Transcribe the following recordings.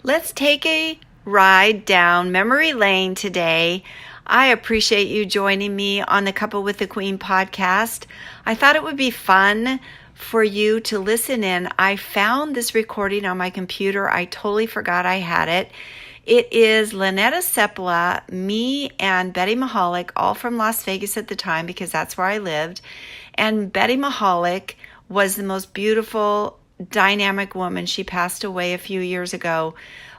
Let's take a ride down memory lane today. I appreciate you joining me on the Couple with the Queen podcast. I thought it would be fun for you to listen in. I found this recording on my computer. I totally forgot I had it. It is Lanetta Seppala, me and Betty Mahalik, all from Las Vegas at the time because that's where I lived. And Betty Mahalik was the most beautiful, dynamic woman. She passed away a few years ago,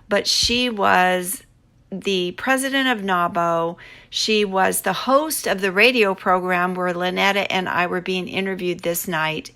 but she was the president of NAWBO. She was the host of the radio program where Lanetta and I were being interviewed this night.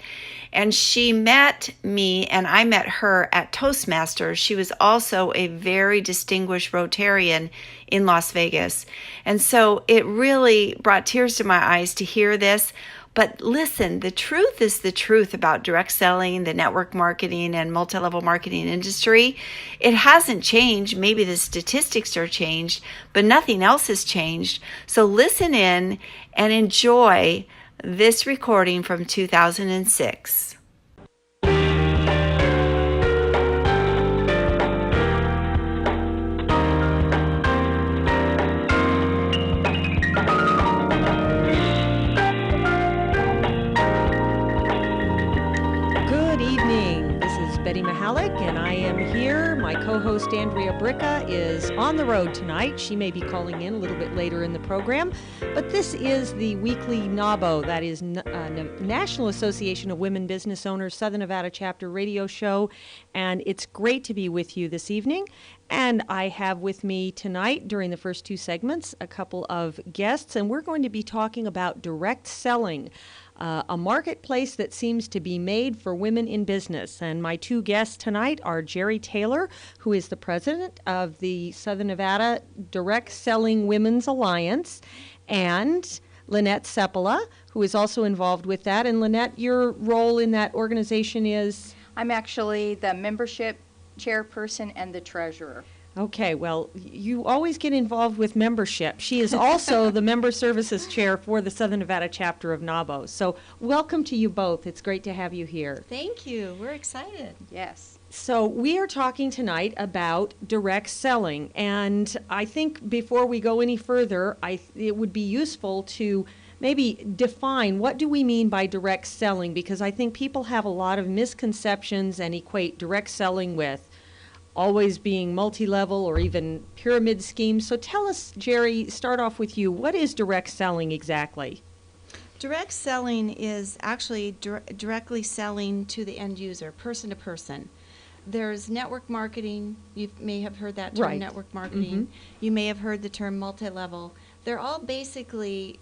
And she met me and I met her at Toastmasters. She was also a very distinguished Rotarian in Las Vegas. And so it really brought tears to my eyes to hear this. But listen, the truth is the truth about direct selling, the network marketing and multi-level marketing industry. It hasn't changed. Maybe the statistics are changed, but nothing else has changed. So listen in and enjoy this recording from 2006. Betty Mahalik, and I am here. My co-host Andrea Bricca is on the road tonight. She may be calling in a little bit later in the program, but this is the weekly NAWBO, that is National Association of Women Business Owners Southern Nevada Chapter radio show, and it's great to be with you this evening. And I have with me tonight, during the first two segments, a couple of guests, and we're going to be talking about direct selling. A marketplace that seems to be made for women in business. And my two guests tonight are Jeri Taylor, who is the president of the Southern Nevada Direct Selling Women's Alliance, and Lanetta Seppala, who is also involved with that. And Lanetta, your role in that organization is? I'm actually the membership chairperson and the treasurer. Okay, well, you always get involved with membership. She is also the member services chair for the Southern Nevada chapter of NAWBO. So welcome to you both. It's great to have you here. Thank you. We're excited. Yes. So we are talking tonight about direct selling. And I think before we go any further, it would be useful to maybe define what do we mean by direct selling, because I think people have a lot of misconceptions and equate direct selling with always being multi-level or even pyramid schemes. So tell us, Jeri, start off with you. What is direct selling exactly? Direct selling is actually directly selling to the end user, person to person. There's network marketing. You may have heard that term, right. Network marketing. Mm-hmm. You may have heard the term multi-level. They're all basically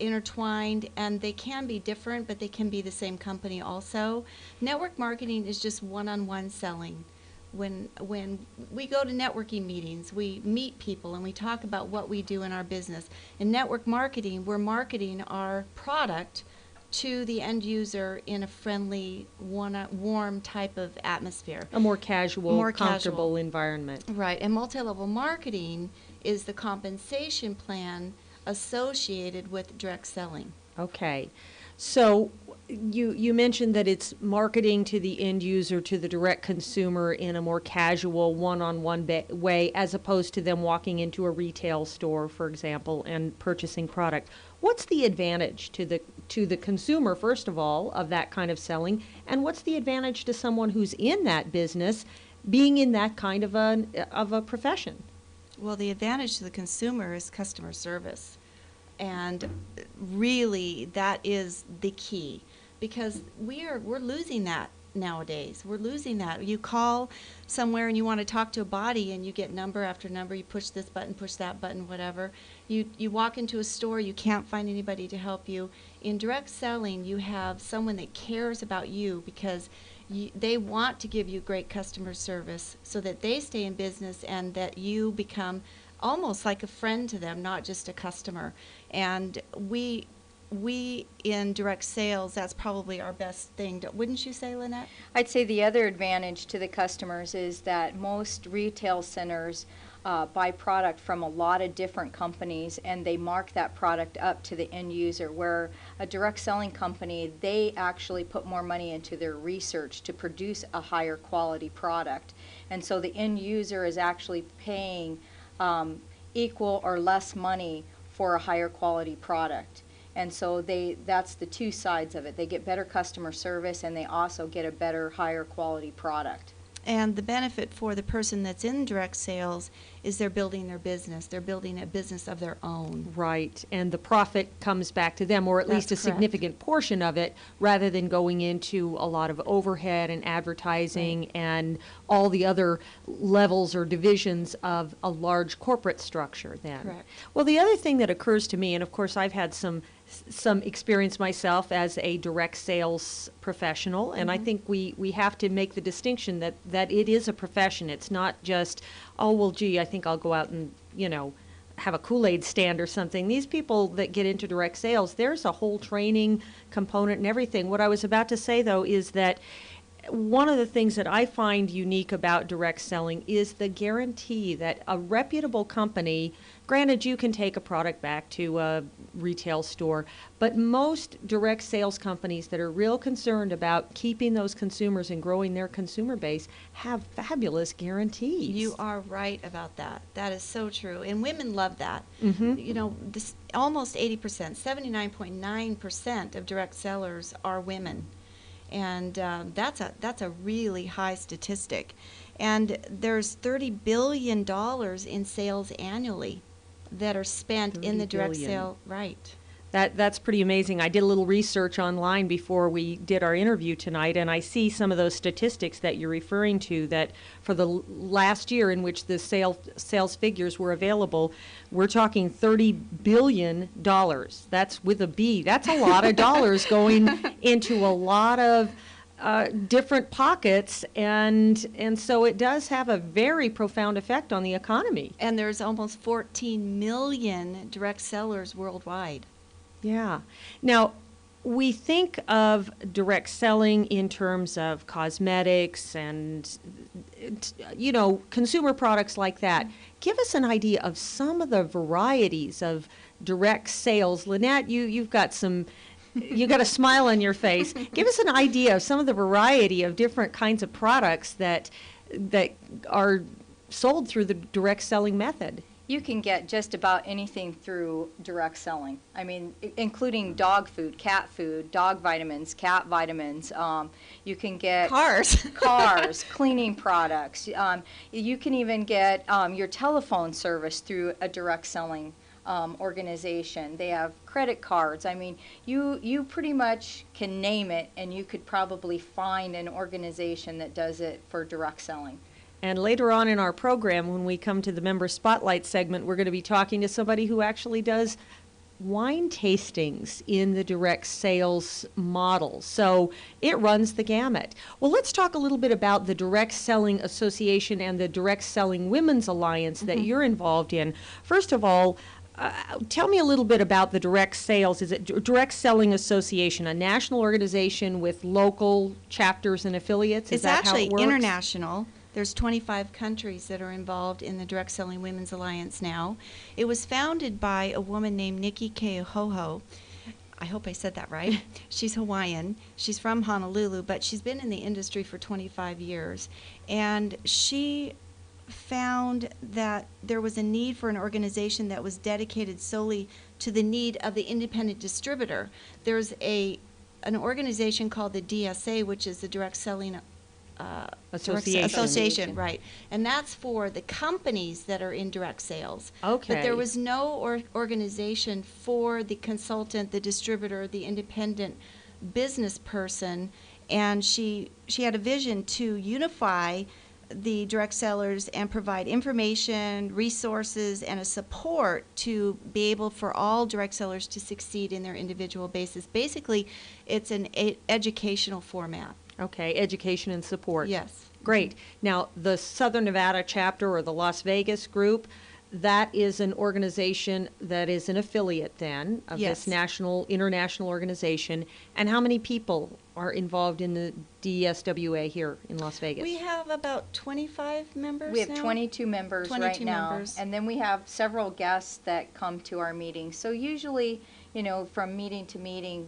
intertwined, and they can be different, but they can be the same company also. Network marketing is just one-on-one selling. When we go to networking meetings, we meet people and we talk about what we do in our business. In network marketing, we're marketing our product to the end user in a friendly, warm type of atmosphere. A more casual, comfortable environment. Right, and multi-level marketing is the compensation plan associated with direct selling. Okay, so you mentioned that it's marketing to the end user, to the direct consumer in a more casual, one-on-one way, as opposed to them walking into a retail store, for example, and purchasing product. What's the advantage to the consumer, first of all, of that kind of selling, and what's the advantage to someone who's in that business, being in that kind of a profession? Well, the advantage to the consumer is customer service. And really, that is the key, because we're losing that nowadays. We're losing that. You call somewhere and you want to talk to a body, and you get number after number. You push this button, push that button, whatever. You walk into a store, you can't find anybody to help you. In direct selling, you have someone that cares about you, because they want to give you great customer service so that they stay in business and that you become almost like a friend to them, not just a customer. And we in direct sales, that's probably our best thing. Wouldn't you say, Lanetta? I'd say the other advantage to the customers is that most retail centers buy product from a lot of different companies, and they mark that product up to the end user, where a direct selling company, they actually put more money into their research to produce a higher quality product. And so the end user is actually paying equal or less money for a higher quality product. And so that's the two sides of it. They get better customer service, and they also get a better, higher quality product. And the benefit for the person that's in direct sales is they're building their business. They're building a business of their own. Right, and the profit comes back to them, or at least a significant portion of it, rather than going into a lot of overhead and advertising and all the other levels or divisions of a large corporate structure then. Correct. Well, the other thing that occurs to me, and of course I've had some experience myself as a direct sales professional, and I think we have to make the distinction that it is a profession. It's not just, oh, well, gee, I think I'll go out and, have a Kool-Aid stand or something. These people that get into direct sales, there's a whole training component and everything. What I was about to say, though, is that one of the things that I find unique about direct selling is the guarantee that a reputable company, granted you can take a product back to a retail store, but most direct sales companies that are real concerned about keeping those consumers and growing their consumer base have fabulous guarantees. You are right about that. That is so true. And women love that. Mm-hmm. This, almost 80%, 79.9% of direct sellers are women. And that's a really high statistic. And there's $30 billion in sales annually that are spent in the direct sale. Right. That's pretty amazing. I did a little research online before we did our interview tonight, and I see some of those statistics that you're referring to, that for the last year in which the sales figures were available, we're talking $30 billion. That's with a B. That's a lot of dollars going into a lot of different pockets, and so it does have a very profound effect on the economy. And there's almost 14 million direct sellers worldwide. Yeah. Now, we think of direct selling in terms of cosmetics and, consumer products like that. Give us an idea of some of the varieties of direct sales. Lynette, you've got you got a smile on your face. Give us an idea of some of the variety of different kinds of products that are sold through the direct selling method. You can get just about anything through direct selling. I mean, including dog food, dog vitamins, cat vitamins. You can get cars, cleaning products. You can even get your telephone service through a direct selling organization. They have credit cards. I mean, you pretty much can name it, and you could probably find an organization that does it for direct selling. And later on in our program, when we come to the Member Spotlight segment, we're going to be talking to somebody who actually does wine tastings in the direct sales model. So it runs the gamut. Well, let's talk a little bit about the Direct Selling Association and the Direct Selling Women's Alliance that you're involved in. First of all, tell me a little bit about the Direct Sales. Is it Direct Selling Association, a national organization with local chapters and affiliates? Is that how it works? It's actually international. There's 25 countries that are involved in the Direct Selling Women's Alliance now. It was founded by a woman named Nikki Keohoho. I hope I said that right. She's Hawaiian. She's from Honolulu, but she's been in the industry for 25 years. And she found that there was a need for an organization that was dedicated solely to the need of the independent distributor. There's an organization called the DSA, which is the Direct Selling Association, right. And that's for the companies that are in direct sales. Okay. But there was no organization for the consultant, the distributor, the independent business person. And she had a vision to unify the direct sellers and provide information, resources, and a support to be able for all direct sellers to succeed in their individual basis. Basically, it's an educational format. Okay, education and support. Yes. Great. Now, the Southern Nevada chapter or the Las Vegas group, that is an organization that is an affiliate then of this international organization. And how many people are involved in the DSWA here in Las Vegas? We have about 25 members We have now. 22 members 22 right now, members. and then we have several guests that come to our meetings. So usually, from meeting to meeting,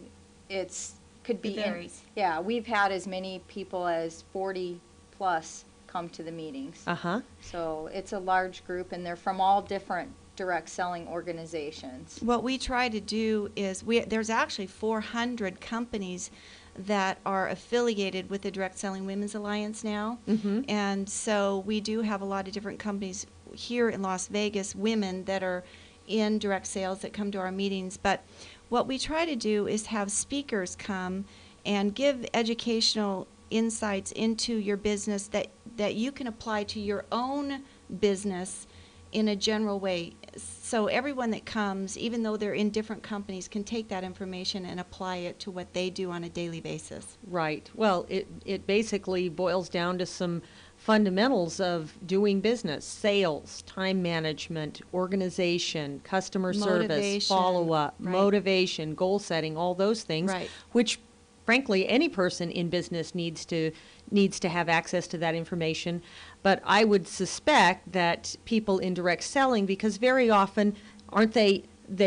could be It varies. yeah, we've had as many people as 40 plus come to the meetings. Uh-huh. So it's a large group, and they're from all different direct selling organizations. What we try to do is there's actually 400 companies that are affiliated with the Direct Selling Women's Alliance now. Mm-hmm. And so we do have a lot of different companies here in Las Vegas, women that are in direct sales that come to our meetings. But what we try to do is have speakers come and give educational insights into your business that you can apply to your own business in a general way. So everyone that comes, even though they're in different companies, can take that information and apply it to what they do on a daily basis. Right. Well, it basically boils down to some fundamentals of doing business: sales, time management, organization, customer service, Motivation, follow-up, right. motivation, goal setting, all those things, Right. which frankly any person in business needs to have access to that information. But I would suspect that people in direct selling, because very often aren't they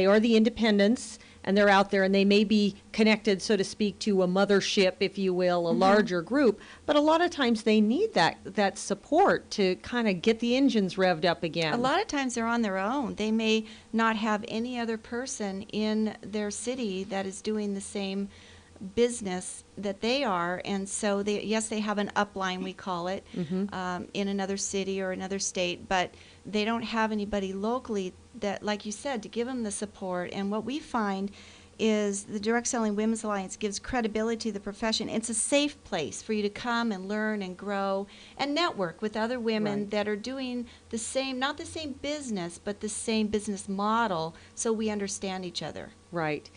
are the independents, and they're out there and they may be connected, so to speak, to a mothership, if you will, a larger group, but a lot of times they need that support to kind of get the engines revved up again. A lot of times they're on their own. They may not have any other person in their city that is doing the same business that they are, and so they have an upline, we call it, in another city or another state, but they don't have anybody locally that, like you said, to give them the support. And what we find is the Direct Selling Women's Alliance gives credibility to the profession. It's a safe place for you to come and learn and grow and network with other women Right. that are doing the same, not the same business, but the same business model, so we understand each other. Right.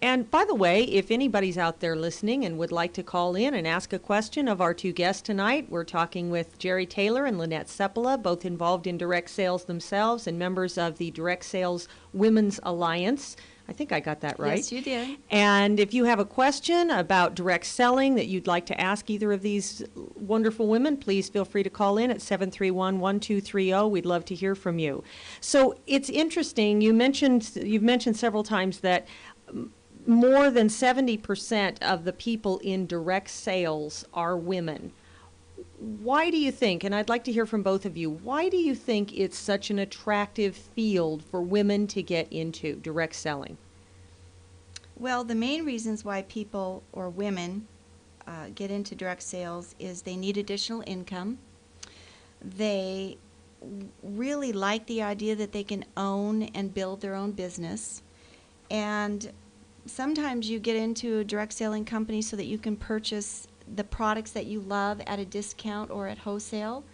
And by the way, if anybody's out there listening and would like to call in and ask a question of our two guests tonight, we're talking with Jeri Taylor and Lanetta Seppala, both involved in direct sales themselves and members of the Direct Sales Women's Alliance. I think I got that right. Yes, you did. And if you have a question about direct selling that you'd like to ask either of these wonderful women, please feel free to call in at 731-1230. We'd love to hear from you. So it's interesting. You've mentioned several times that more than 70% of the people in direct sales are women. Why do you think, and I'd like to hear from both of you, why do you think it's such an attractive field for women to get into, direct selling? Well, the main reasons why people or women get into direct sales is they need additional income. They really like the idea that they can own and build their own business. And sometimes you get into a direct selling company so that you can purchase the products that you love at a discount or at wholesale.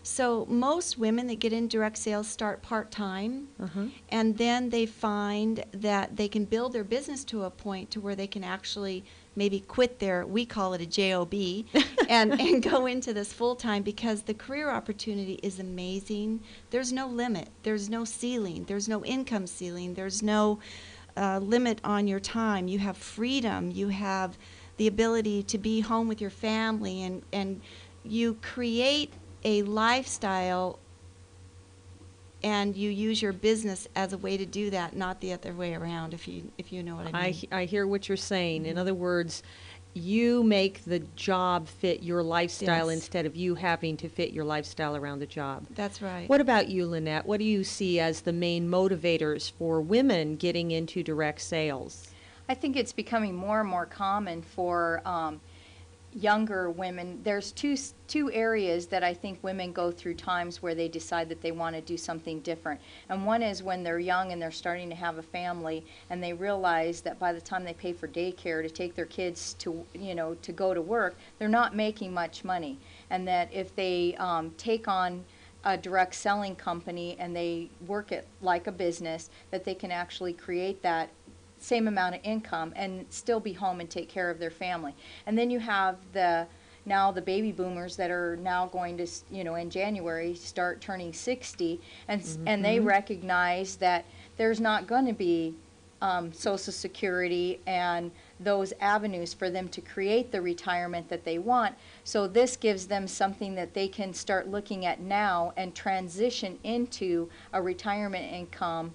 So most women that get in direct sales start part-time, and then they find that they can build their business to a point to where they can actually maybe quit their, we call it a job, and go into this full-time, because the career opportunity is amazing. There's no limit. There's no ceiling. There's no income ceiling. There's no limit on your time. You have freedom. You have the ability to be home with your family, and you create a lifestyle, and you use your business as a way to do that, not the other way around, if you know what I mean. I hear what you're saying. In other words, you make the job fit your lifestyle instead of you having to fit your lifestyle around the job. That's right. What about you, Lanetta? What do you see as the main motivators for women getting into direct sales? I think it's becoming more and more common for younger women. There's two areas that I think women go through times where they decide that they want to do something different. And one is when they're young and they're starting to have a family, and they realize that by the time they pay for daycare to take their kids to go to work, they're not making much money. And that if they take on a direct selling company and they work it like a business, that they can actually create that same amount of income and still be home and take care of their family. And then you have the baby boomers that are now going to, in January start turning 60, and they recognize that there's not going to be Social Security and those avenues for them to create the retirement that they want. So this gives them something that they can start looking at now and transition into a retirement income,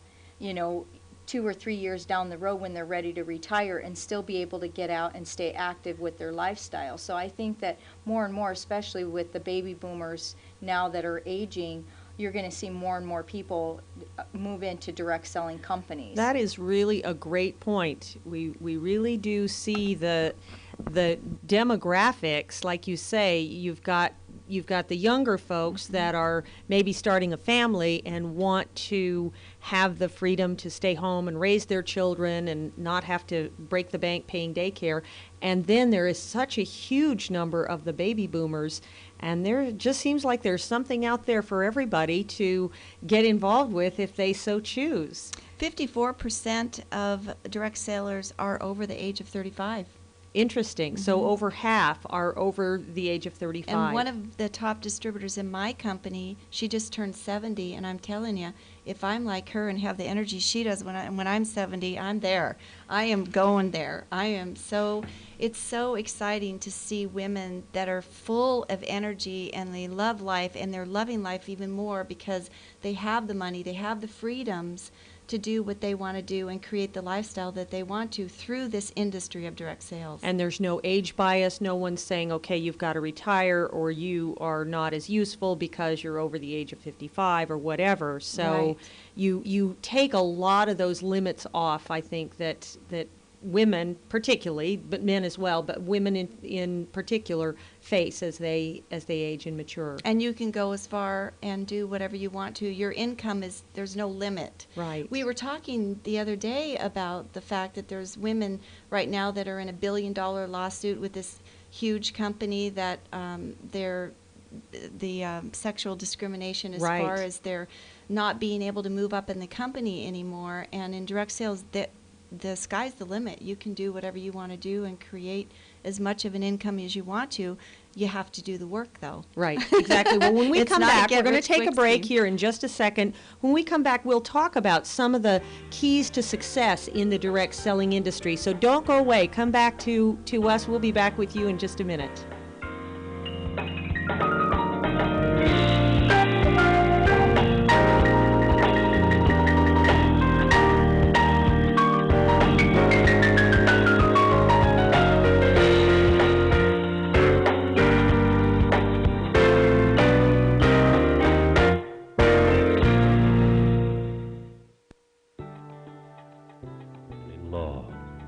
2 or 3 years down the road when they're ready to retire, and still be able to get out and stay active with their lifestyle. So I think that more and more, especially with the baby boomers now that are aging, you're going to see more and more people move into direct selling companies. That is really a great point. We really do see the demographics, like you say. You've got the younger folks that are maybe starting a family and want to have the freedom to stay home and raise their children and not have to break the bank paying daycare. And then there is such a huge number of the baby boomers, and there just seems like there's something out there for everybody to get involved with if they so choose. 54% of direct sellers are over the age of 35. Interesting. So over half are over the age of 35. And one of the top distributors in my company, she just turned 70, and I'm telling you, if I'm like her and have the energy she does when I'm 70, I'm there. I am going there. It's so exciting to see women that are full of energy and they love life, and they're loving life even more because they have the money, they have the freedoms to do what they want to do and create the lifestyle that they want to through this industry of direct sales. And there's no age bias. No one's saying, okay, you've got to retire, or you are not as useful because you're over the age of 55 or whatever. So Right. you take a lot of those limits off, I think, that women particularly, but men as well, but women in particular face as they age and mature. And you can go as far and do whatever you want to. Your income there's no limit. Right. We were talking the other day about the fact that there's women right now that are in $1 billion lawsuit with this huge company that the sexual discrimination as Right. far as their not being able to move up in the company anymore. And in direct sales, the sky's the limit. You can do whatever you want to do and create as much of an income as you want to. You have to do the work, though. Right, exactly. Well, when we It's come not a back, we're going to get-rich take a quick break scheme. here in just a second. When we come back, we'll talk about some of the keys to success in the direct selling industry. So don't go away. Come back to us. We'll be back with you in just a minute.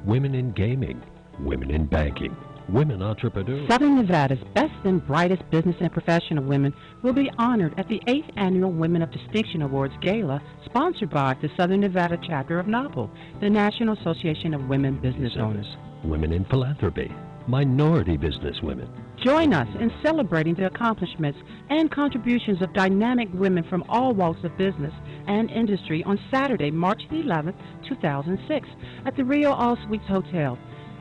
Women in gaming, women in banking, women entrepreneurs. Southern Nevada's best and brightest business and professional women will be honored at the 8th Annual Women of Distinction Awards Gala, sponsored by the Southern Nevada chapter of NAWBO, the National Association of Women Business Owners. Women in philanthropy, minority business women. Join us in celebrating the accomplishments and contributions of dynamic women from all walks of business and industry on Saturday, March the 11th, 2006, at the Rio All Suites Hotel.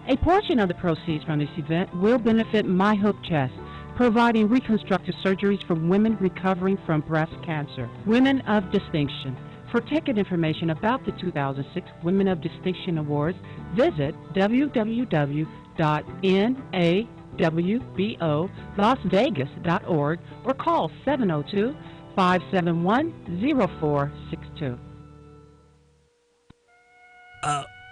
A portion of the proceeds from this event will benefit My Hope Chest, providing reconstructive surgeries for women recovering from breast cancer. Women of Distinction. For ticket information about the 2006 Women of Distinction Awards, visit www.nawbolasvegas.org or call 702-571-0462.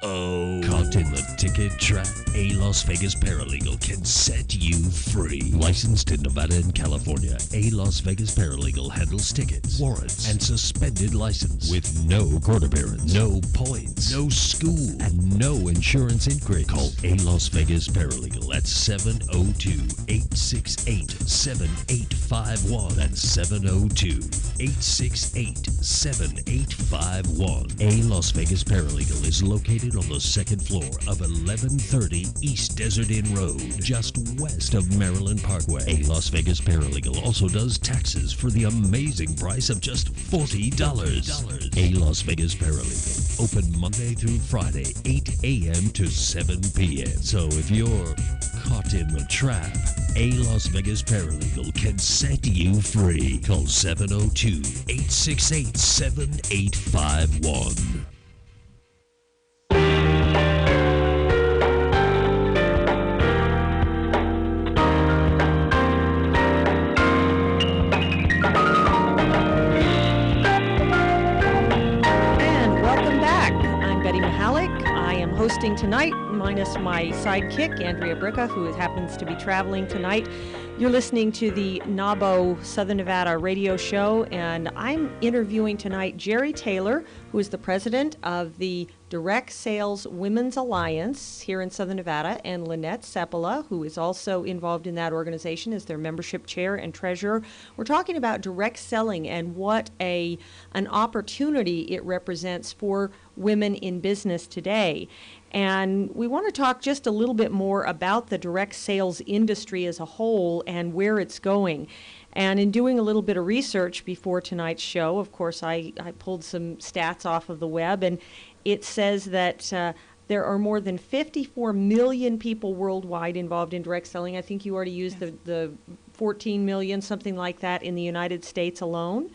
Caught in the ticket trap? A Las Vegas paralegal can set you free. Licensed in Nevada and California, A Las Vegas paralegal handles tickets, warrants, and suspended license with no court appearance, no points, no school, and no insurance inquiry. Call A Las Vegas paralegal at 702-868-7851. That's 702-868-7851. A Las Vegas paralegal is located on the second floor of 1130 East Desert Inn Road, just west of Maryland Parkway. A Las Vegas paralegal also does taxes for the amazing price of just $40. A Las Vegas paralegal, open Monday through Friday, 8 a.m. to 7 p.m. So if you're caught in the trap, A Las Vegas paralegal can set you free. Call 702-868-7851. hosting tonight, minus my sidekick, Andrea Bricca, who happens to be traveling tonight. You're listening to the NAWBO Southern Nevada radio show, and I'm interviewing tonight Jeri Taylor, who is the president of the Direct Sales Women's Alliance here in Southern Nevada, and Lanetta Seppala, who is also involved in that organization as their membership chair and treasurer. We're talking about direct selling and what an opportunity it represents for women in business today. And we want to talk just a little bit more about the direct sales industry as a whole and where it's going. And in doing a little bit of research before tonight's show, of course, I pulled some stats off of the web, and it says that there are more than 54 million people worldwide involved in direct selling. I think you already used the 14 million, something like that, in the United States alone.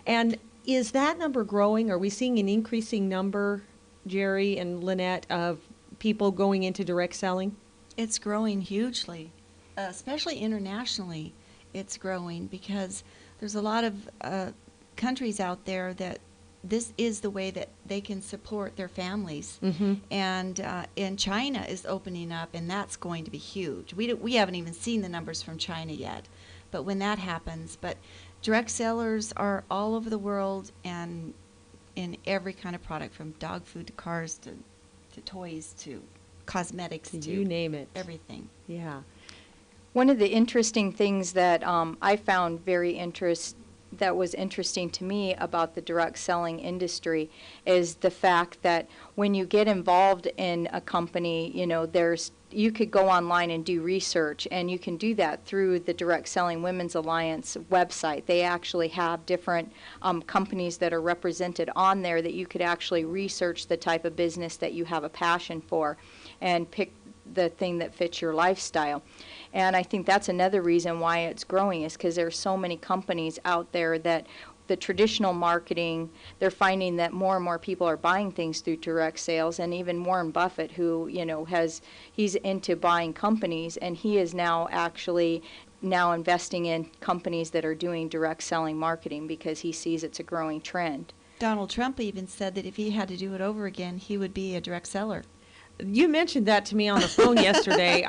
And is that number growing? Are we seeing an increasing number, Jeri and Lanetta, of people going into direct selling? It's growing hugely, especially internationally. It's growing because there's a lot of countries out there that this is the way that they can support their families. Mm-hmm. And China is opening up, and that's going to be huge. We haven't even seen the numbers from China yet, but when that happens, direct sellers are all over the world and in every kind of product, from dog food to cars to toys to cosmetics to you name it. Everything. Yeah. One of the interesting things that I found that was interesting to me about the direct selling industry is the fact that when you get involved in a company, you could go online and do research, and you can do that through the Direct Selling Women's Alliance website. They actually have different companies that are represented on there that you could actually research the type of business that you have a passion for and pick the thing that fits your lifestyle. And I think that's another reason why it's growing, is because there's so many companies out there that the traditional marketing, they're finding that more and more people are buying things through direct sales. And even Warren Buffett, who he's into buying companies, and he is now investing in companies that are doing direct selling marketing because he sees it's a growing trend. Donald Trump even said that if he had to do it over again, he would be a direct seller. You mentioned that to me on the phone yesterday.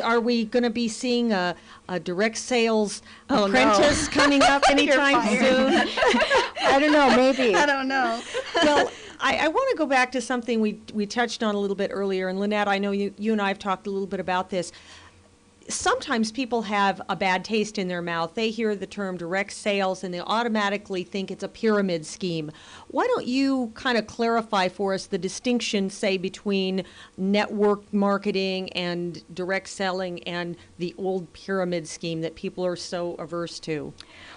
Are we going to be seeing a direct sales apprentice coming up anytime soon? I don't know, maybe. I don't know. Well, I want to go back to something we touched on a little bit earlier. And Lanetta, I know you and I have talked a little bit about this. Sometimes people have a bad taste in their mouth. They hear the term direct sales and they automatically think it's a pyramid scheme. Why don't you kind of clarify for us the distinction, say, between network marketing and direct selling and the old pyramid scheme that people are so averse to?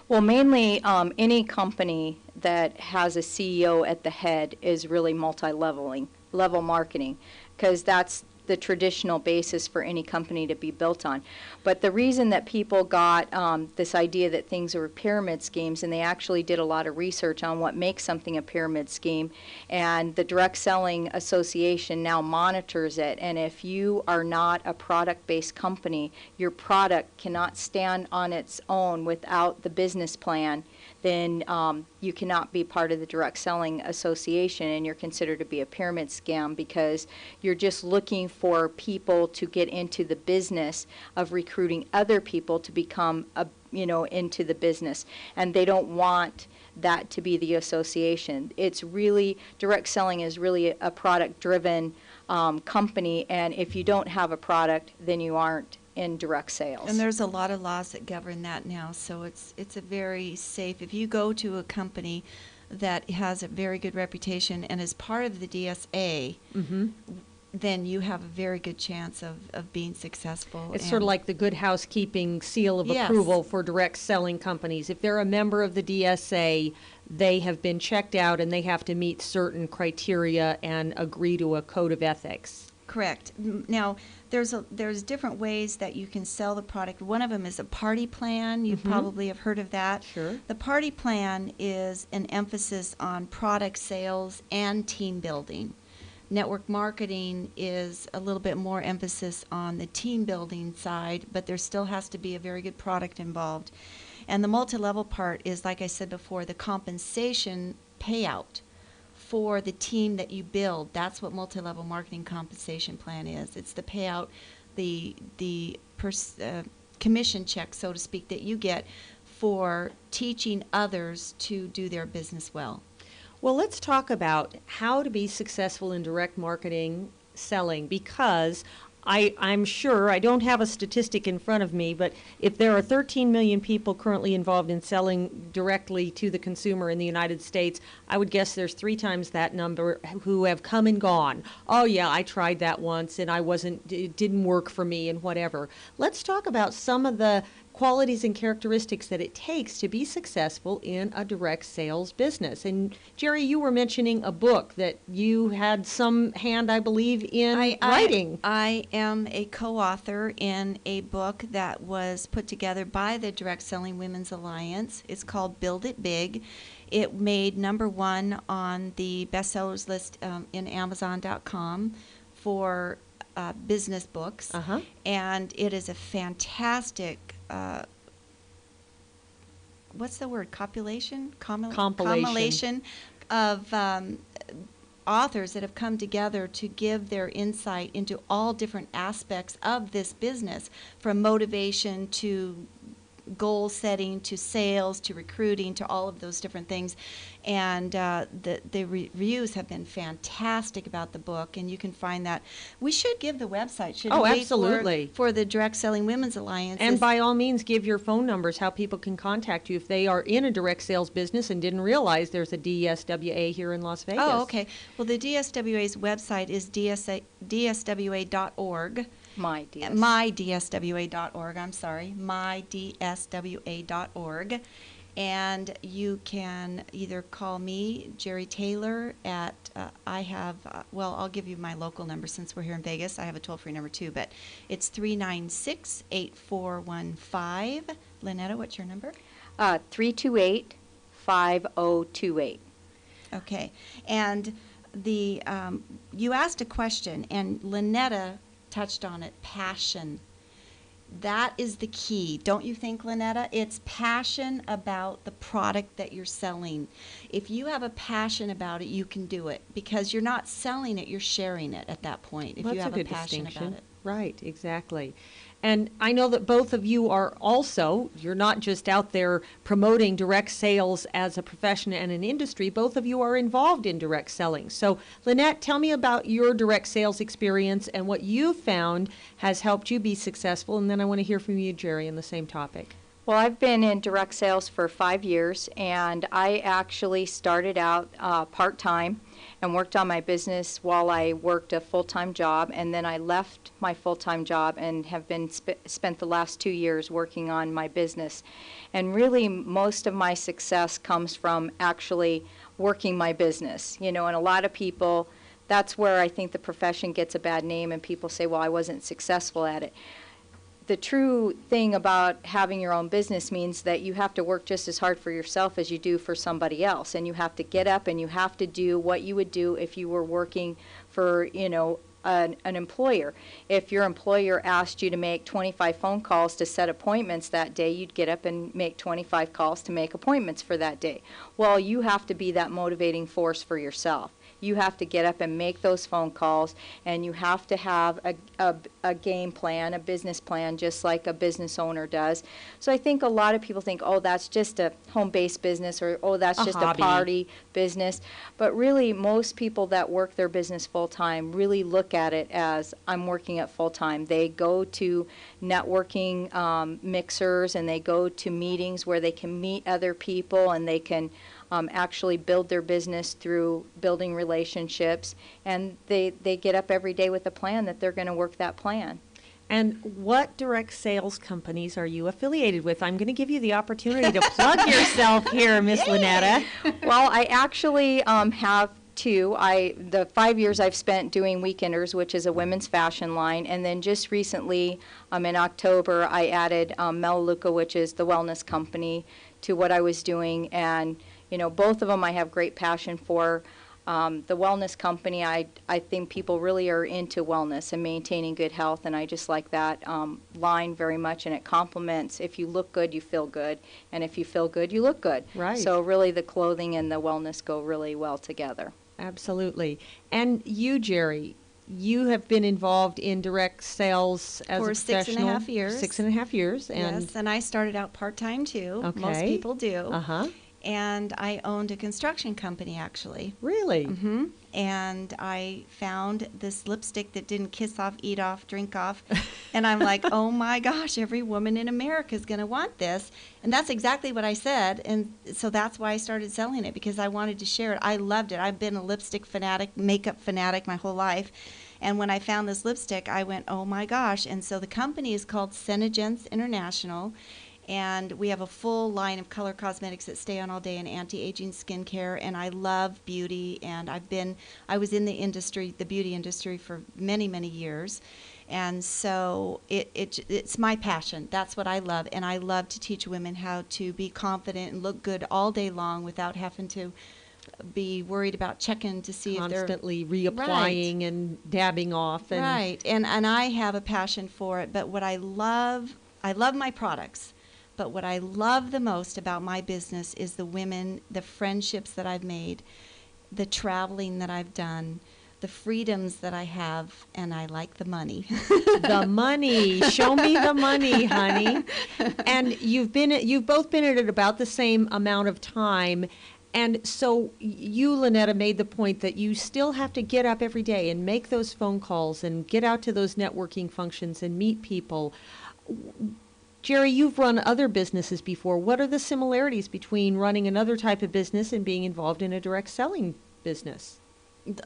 Well, mainly any company that has a CEO at the head is really level marketing, because that's the traditional basis for any company to be built on. But the reason that people got this idea that things were pyramid schemes, and they actually did a lot of research on what makes something a pyramid scheme, and the Direct Selling Association now monitors it. And if you are not a product-based company, your product cannot stand on its own without the business plan, then you cannot be part of the Direct Selling Association, and you're considered to be a pyramid scam because you're just looking for people to get into the business of recruiting other people to become into the business, and they don't want that to be the association. It's really, direct selling is really a product-driven company, and if you don't have a product, then you aren't in direct sales. And there's a lot of laws that govern that now, so it's a very safe. If you go to a company that has a very good reputation and is part of the DSA, Mm-hmm. then you have a very good chance of being successful. It's sort of like the Good Housekeeping seal of Yes. approval for direct selling companies. If they're a member of the DSA, they have been checked out and they have to meet certain criteria and agree to a code of ethics. Correct. Now, there's different ways that you can sell the product. One of them is a party plan. You probably have heard of that. Sure. The party plan is an emphasis on product sales and team building. Network marketing is a little bit more emphasis on the team building side, but there still has to be a very good product involved. And the multi-level part is, like I said before, the compensation payout for the team that you build. That's what multi-level marketing compensation plan is. It's the payout, the commission check, so to speak, that you get for teaching others to do their business well. Well, let's talk about how to be successful in direct marketing selling, because I'm sure, I don't have a statistic in front of me, but if there are 13 million people currently involved in selling directly to the consumer in the United States, I would guess there's 3 times that number who have come and gone. Oh yeah, I tried that once and it didn't work for me and whatever. Let's talk about some of the qualities and characteristics that it takes to be successful in a direct sales business. And Jeri, you were mentioning a book that you had some hand, I believe, in writing. I am a co-author in a book that was put together by the Direct Selling Women's Alliance. It's called Build It Big. It made #1 on the bestsellers list in Amazon.com for business books. And it is a fantastic what's the word? Compilation of authors that have come together to give their insight into all different aspects of this business, from motivation to goal setting to sales to recruiting to all of those different things. And the reviews have been fantastic about the book, and you can find that. We should give the website, shouldn't we? Absolutely. For the Direct Selling Women's Alliance. And by all means, give your phone numbers, how people can contact you if they are in a direct sales business and didn't realize there's a DSWA here in Las Vegas. Oh, okay. Well, the DSWA's website is dswa.org. mydswa.org, I'm sorry, mydswa.org. And you can either call me, Jeri Taylor, at, I'll give you my local number since we're here in Vegas. I have a toll-free number too, but it's 396-8415. Lanetta, what's your number? 328-5028. Okay. And you asked a question, and Lanetta touched on it, passion. That is the key, don't you think, Lanetta? It's passion about the product that you're selling. If you have a passion about it, you can do it, because you're not selling it, you're sharing it at that point, if you have a passion about it. Right, exactly. And I know that both of you are also, you're not just out there promoting direct sales as a profession and an industry, both of you are involved in direct selling. So, Lanetta, tell me about your direct sales experience and what you found has helped you be successful, and then I want to hear from you, Jeri, on the same topic. Well, I've been in direct sales for 5 years, and I actually started out part-time and worked on my business while I worked a full-time job, and then I left my full-time job and have been spent the last 2 years working on my business. And really, most of my success comes from actually working my business. You know, and a lot of people, that's where I think the profession gets a bad name, and people say, well, I wasn't successful at it. The true thing about having your own business means that you have to work just as hard for yourself as you do for somebody else, and you have to get up and you have to do what you would do if you were working for, you know, an employer. If your employer asked you to make 25 phone calls to set appointments that day, you'd get up and make 25 calls to make appointments for that day. Well, you have to be that motivating force for yourself. You have to get up and make those phone calls, and you have to have a game plan, a business plan, just like a business owner does. So I think a lot of people think, oh, that's just a home-based business, or oh, that's just a party business. But really, most people that work their business full-time really look at it as, I'm working it full-time. They go to networking mixers, and they go to meetings where they can meet other people, and they can actually build their business through building relationships, and they get up every day with a plan that they're going to work that plan. And what direct sales companies are you affiliated with? I'm going to give you the opportunity to plug yourself here, Miss Lanetta. Well, I actually have two. The 5 years I've spent doing Weekenders, which is a women's fashion line, and then just recently, in October, I added Melaleuca, which is the wellness company, to what I was doing, and you know, both of them I have great passion for. The wellness company, I think people really are into wellness and maintaining good health, and I just like that line very much, and it complements, if you look good, you feel good, and if you feel good, you look good. Right. So really the clothing and the wellness go really well together. Absolutely. And you, Jeri, you have been involved in direct sales as For a professional. 6.5 years. 6.5 years. And Yes, and I started out part-time too. Okay. Most people do. Uh-huh. And I owned a construction company, actually. Really? Mm-hmm. And I found this lipstick that didn't kiss off, eat off, drink off. And I'm like, oh my gosh, every woman in America is going to want this. And that's exactly what I said. And so that's why I started selling it, because I wanted to share it. I loved it. I've been a lipstick fanatic, makeup fanatic my whole life. And when I found this lipstick, I went, oh my gosh. And so the company is called Senegence International. And we have a full line of color cosmetics that stay on all day and anti-aging skincare. And I love beauty. And I was in the industry, the beauty industry, for many, many years. And so it's my passion. That's what I love. And I love to teach women how to be confident and look good all day long without having to be worried about checking to see if they're constantly reapplying and dabbing off. And right. And I have a passion for it. But what I love my products. But what I love the most about my business is the women, the friendships that I've made, the traveling that I've done, the freedoms that I have, and I like the money. The money. Show me the money, honey. And you've both been at it about the same amount of time. And so you, Lanetta, made the point that you still have to get up every day and make those phone calls and get out to those networking functions and meet people. Jeri, you've run other businesses before. What are the similarities between running another type of business and being involved in a direct selling business?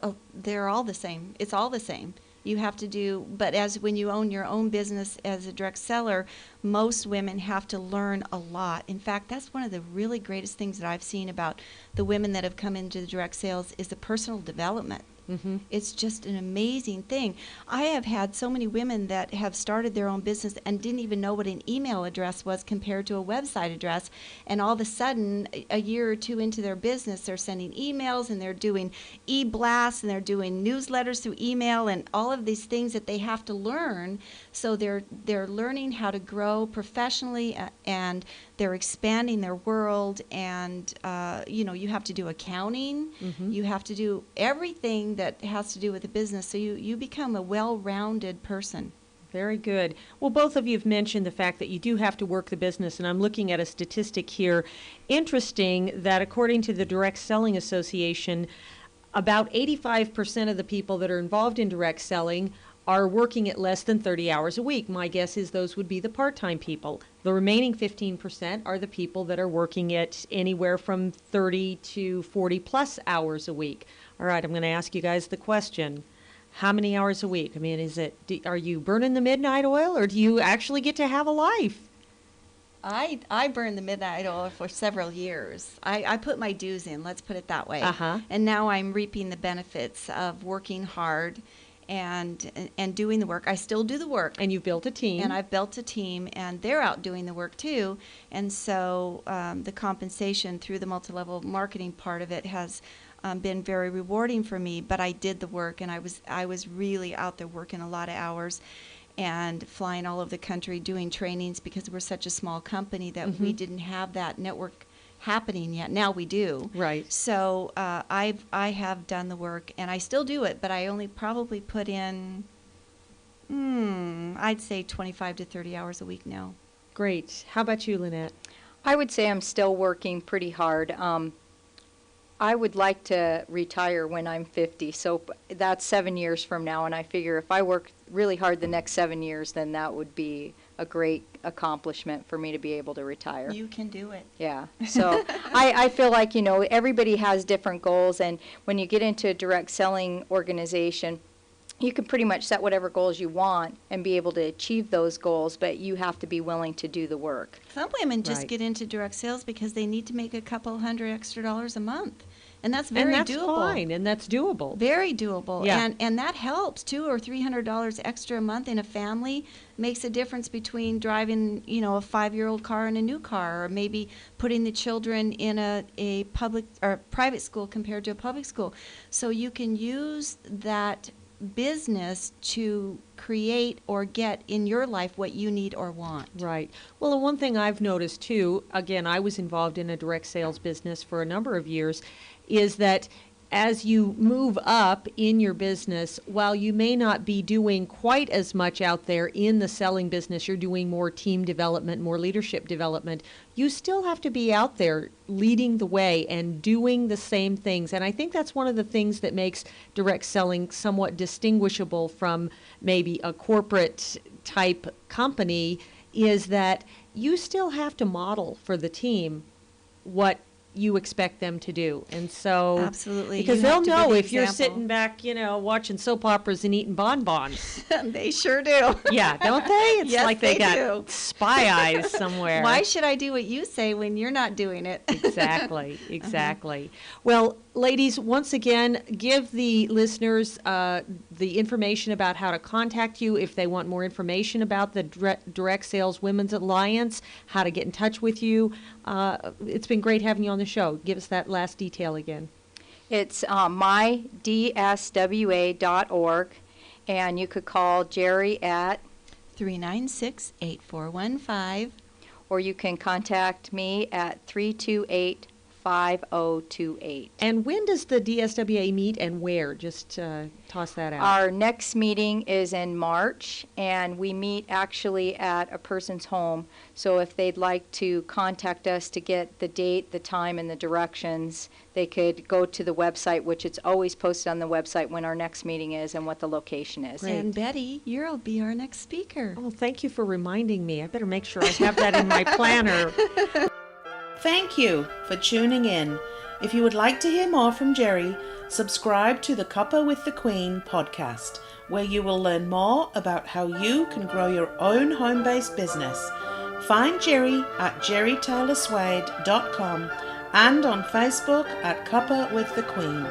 Oh, they're all the same. It's all the same. You have to do, but as when you own your own business as a direct seller, most women have to learn a lot. In fact, that's one of the really greatest things that I've seen about the women that have come into the direct sales is the personal development. Mm-hmm. It's just an amazing thing. I have had so many women that have started their own business and didn't even know what an email address was compared to a website address. And all of a sudden, a year or two into their business, they're sending emails and they're doing e-blasts and they're doing newsletters through email and all of these things that they have to learn. So they're learning how to grow professionally and they're expanding their world. And, you have to do accounting. Mm-hmm. You have to do everything that has to do with the business, so you become a well-rounded person. Very good. Well, both of you have mentioned the fact that you do have to work the business, and I'm looking at a statistic here. Interesting that according to the Direct Selling Association, about 85% of the people that are involved in direct selling are working at less than 30 hours a week. My guess is those would be the part-time people. The remaining 15% are the people that are working at anywhere from 30 to 40 plus hours a week. All right, I'm going to ask you guys the question. How many hours a week? I mean, are you burning the midnight oil, or do you actually get to have a life? I burned the midnight oil for several years. I put my dues in, let's put it that way. Uh-huh. And now I'm reaping the benefits of working hard and doing the work. I still do the work. And you've built a team. And I've built a team, and they're out doing the work too. And so the compensation through the multi-level marketing part of it has been very rewarding for me. But I did the work, and I was really out there working a lot of hours and flying all over the country doing trainings because we're such a small company that mm-hmm. we didn't have that network happening yet. Now we do. Right. So I have done the work, and I still do it, but I only probably put in, I'd say 25 to 30 hours a week now. Great. How about you, Lanetta? I would say I'm still working pretty hard. I would like to retire when I'm 50, so that's 7 years from now, and I figure if I work really hard the next 7 years, then that would be a great accomplishment for me to be able to retire. You can do it. Yeah, so I feel like, everybody has different goals, and when you get into a direct selling organization, you can pretty much set whatever goals you want and be able to achieve those goals, but you have to be willing to do the work. Some women just get into direct sales because they need to make a couple $100 extra a month. And that's very doable. And that's fine, and that's doable. Very doable. Yeah. And that helps. $200 or $300 extra a month in a family makes a difference between driving, a 5-year-old car and a new car, or maybe putting the children in a public or private school compared to a public school. So you can use that business to create or get in your life what you need or want. Right. Well, and one thing I've noticed too, again, I was involved in a direct sales business for a number of years, is that as you move up in your business, while you may not be doing quite as much out there in the selling business, you're doing more team development, more leadership development, you still have to be out there leading the way and doing the same things. And I think that's one of the things that makes direct selling somewhat distinguishable from maybe a corporate type company, is that you still have to model for the team what you expect them to do. And so Absolutely. because You they'll have to be know the if you're example. sitting back, watching soap operas and eating bonbons. They sure do. Yeah, don't they? It's Yes, like they they got do. spy eyes somewhere. Why should I do what you say when you're not doing it? Exactly. Well, ladies, once again, give the listeners the information about how to contact you if they want more information about the Direct Sales Women's Alliance, how to get in touch with you. It's been great having you on the show. Give us that last detail again. It's mydswa.org, and you could call Jeri at, 396-8415. or you can contact me at 328-5028. And when does the DSWA meet and where? Just toss that out. Our next meeting is in March, and we meet actually at a person's home. So if they'd like to contact us to get the date, the time, and the directions, they could go to the website, which it's always posted on the website when our next meeting is and what the location is. And Betty, you'll be our next speaker. Oh, thank you for reminding me. I better make sure I have that in my planner. Thank you for tuning in. If you would like to hear more from Jeri, subscribe to the Cuppa with the Queen podcast, where you will learn more about how you can grow your own home-based business. Find Jeri at jeritaylor-swade.com and on Facebook at Cuppa with the Queen.